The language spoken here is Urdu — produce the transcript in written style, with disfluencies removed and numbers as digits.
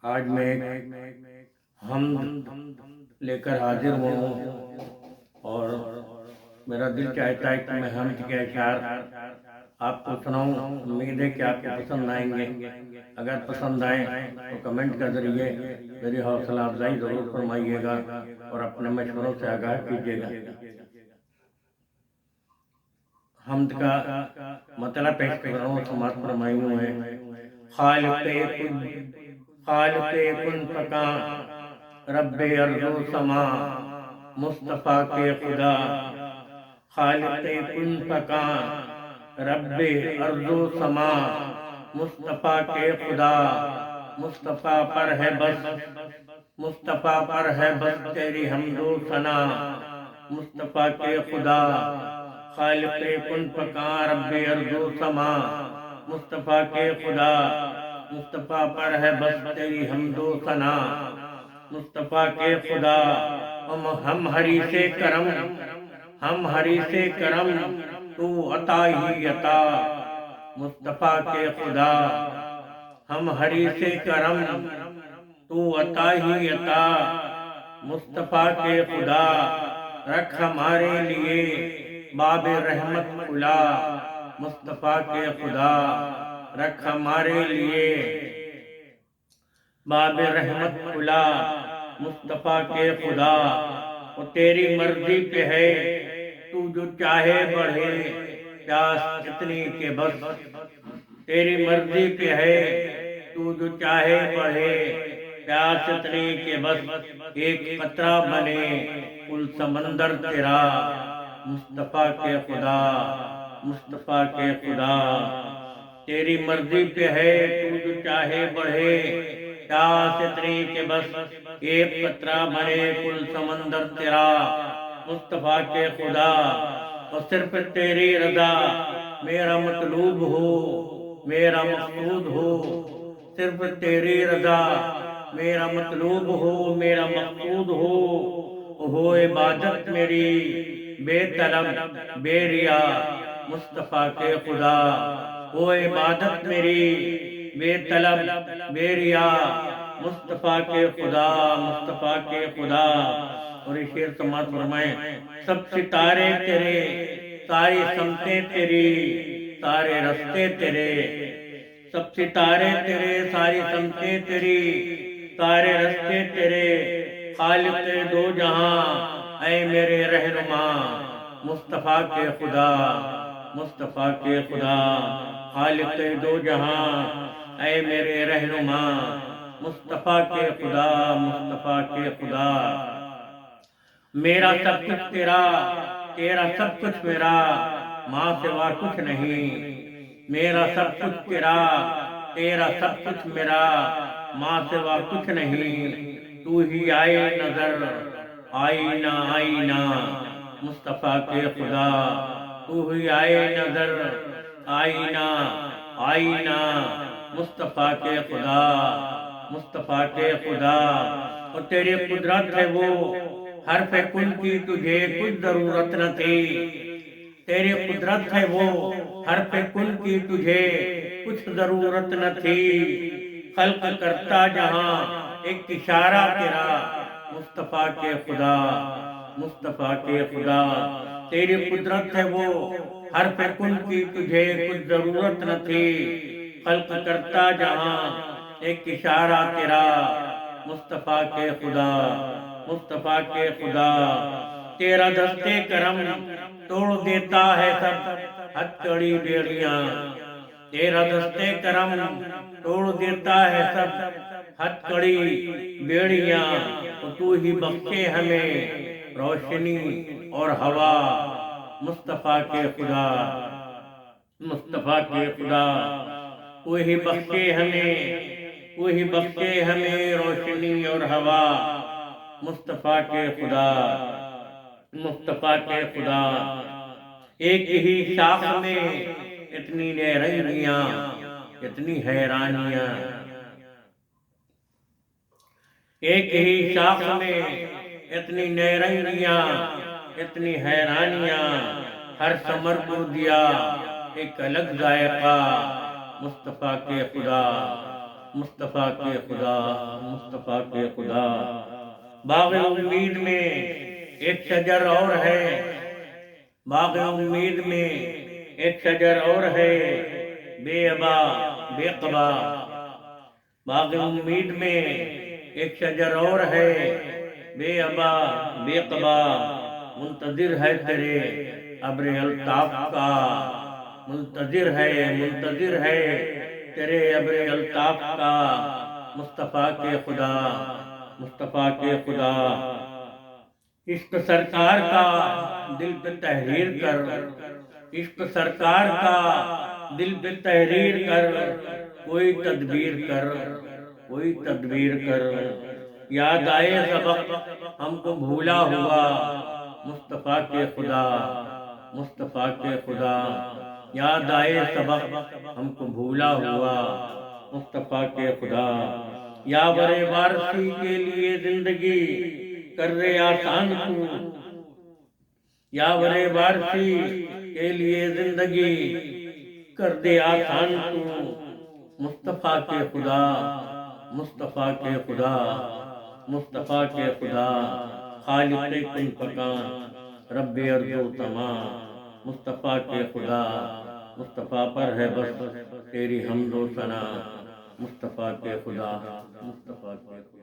آج میں ایک حمد لے کر حاضر ہوا ہوں اور میرا دل چاہتا ہے کہ میں حمد کے اشعار آپ کو سناؤں۔ امید ہے کہ آپ کو پسند آئیں گے۔ اگر پسند آئیں تو کمنٹ کے ذریعے میری حوصلہ افزائی ضرور فرمائیے گا اور اپنے مشوروں سے آگاہ کیجیے گا۔ حمد کا مطلب پیش کر رہا ہوں، سماعت فرمائیوں ہے۔ خالق کن فکان، رب ارض و سما، مصطفیٰ کے خدا۔ خالق کن فکان، رب ارض و سما، مصطفیٰ کے خدا۔ مصطفیٰ پر ہے بس، مصطفیٰ پر ہے بس تیری حمد و ثنا، مصطفیٰ کے خدا۔ خالق کن فکان، رب ارض و سما، مصطفیٰ کے خدا۔ مصطفیٰ پر ہے بس تیری حمد و ثنا، مصطفیٰ کے خدا۔ ہم حریص کرم، ہم حریص کرم، تو عطا ہی عطا، مصطفیٰ کے خدا۔ ہم حریص کرم، تو عطا ہی عطا، مصطفیٰ کے خدا۔ رکھ ہمارے لیے باب رحمت کھلا، مصطفیٰ کے خدا۔ رکھ ہمارے لیے باب رحمت کھلا، مصطفیٰ کے خدا۔ وہ تیری مرضی پہ ہے، تو جو چاہے بڑھے، پیاس اتنی کہ بس تیری مرضی پہ ہے، تو جو چاہے بڑھے، پیاس اتنی کہ بس ایک قطرہ بنے کل سمندر تیرا، مصطفیٰ کے خدا، مصطفیٰ کے خدا۔ تیری مرضی پہ ہے، تو جو چاہے بڑھے، پیاس اتنی کہ بس ایک قطرہ بنے کل سمندر تیرا، مصطفیٰ کے خدا۔ اور صرف تیری رضا میرا مطلوب ہو، میرا مقصود ہو، صرف تیری رضا میرا مطلوب ہو، میرا مقصود ہو عبادت میری بے طلب بے ریا، مصطفیٰ کے خدا۔ ہو عبادت میری بے طلب بے ریا، مصطفیٰ کے خدا، مصطفیٰ کے خدا۔ اور یہ شعر سماعت فرمائیں۔ سب ستارے تیرے، ساری سمتیں تیری، سارے رستے تیرے، سب ستارے تیرے، ساری سمتیں تیری، سارے رستے تیرے، خالق دو جہاں اے میرے رہنما، مصطفیٰ کے خدا، مصطفیٰ کے خدا۔ خالق دو جہاں اے میرے رہنما، مصطفیٰ کے خدا، مصطفیٰ کے خدا۔ میرا سب کچھ تیرا، تیرا سب کچھ میرا، ماں سوا کچھ نہیں۔ میرا سب کچھ تیرا، تیرا سب کچھ میرا، ماں سوا کچھ نہیں۔ تو ہی آئے نظر، آئینہ آئینہ، مصطفیٰ کے خدا۔ تو ہی آئے نظر، آئینہ آئینہ، مصطفیٰ کے خدا، مصطفیٰ کے خدا۔ اور تیری قدرت ہے وہ حرف کن کی، تجھے کچھ ضرورت نہ تھی۔ تیری قدرت ہے وہ حرف کن کی، تجھے کچھ ضرورت نہ تھی۔ خلق کرتا جہاں ایک اشارہ تیرا، مصطفیٰ کے خدا، مصطفیٰ کے خدا۔ تیری قدرت ہے وہ حرف کن کی، تجھے کچھ ضرورت نہ تھی۔ خلق کرتا جہاں ایک اشارہ تیرا، مصطفیٰ کے خدا، مصطفیٰ کے خدا۔ تیرا دستے کرم توڑ دیتا ہے سب ہتھکڑی بیڑیاں، تیرا دستے کرم توڑ دیتا ہے سب ہتھکڑی بیڑیاں۔ تو ہی بخشے ہمیں روشنی اور ہوا، مصطفیٰ کے خدا، مصطفیٰ کے خدا۔ تو ہی بخشے ہمیں، تو ہی بخشے ہمیں روشنی اور ہوا، مصطفیٰ کے خدا، مصطفیٰ کے خدا۔ ایک ہی شاخ میں اتنی رنگیاں، اتنی حیرانیاں، ایک ہی شاخ میں اتنی رنگیاں، اتنی حیرانیاں۔ ہر ثمر کو دیا ایک الگ ذائقہ، مصطفیٰ کے خدا۔ مصطفیٰ کے خدا، مصطفیٰ کے خدا۔ باغ امید میں ایک شجر اور ہے، باغ امید میں ایک شجر اور ہے، بے ابا بے قبا۔ باغ امید میں ایک شجر اور ہے، بے ابا بے قبا، منتظر ہے تیرے ابر الطاف کا، منتظر ہے تیرے ابر الطاف کا، مصطفیٰ کے خدا، مصطفیٰ کے خدا۔ عشق سرکار کا دل پہ تحریر کر، عشق سرکار کا دل پہ تحریر کر، کوئی تدبیر کر، کوئی تدبیر کر۔ یاد آئے سبق ہم کو بھولا ہوا، مصطفیٰ کے خدا، مصطفیٰ کے خدا۔ یاد آئے سبق ہم کو بھولا ہوا، مصطفیٰ کے خدا۔ یاور وارثی کے لیے زندگی کر دے آسان تو، یاور وارثی کے لیے زندگی کر دے آسان تو، مصطفیٰ کے خدا، مصطفیٰ کے خدا، مصطفیٰ کے خدا۔ خالق کن فکان رب ارض و تمام، مصطفیٰ کے خدا۔ مصطفیٰ پر ہے بس تیری حمد و ثنا، مصطفیٰ کے خدا، مصطفیٰ کے خدا۔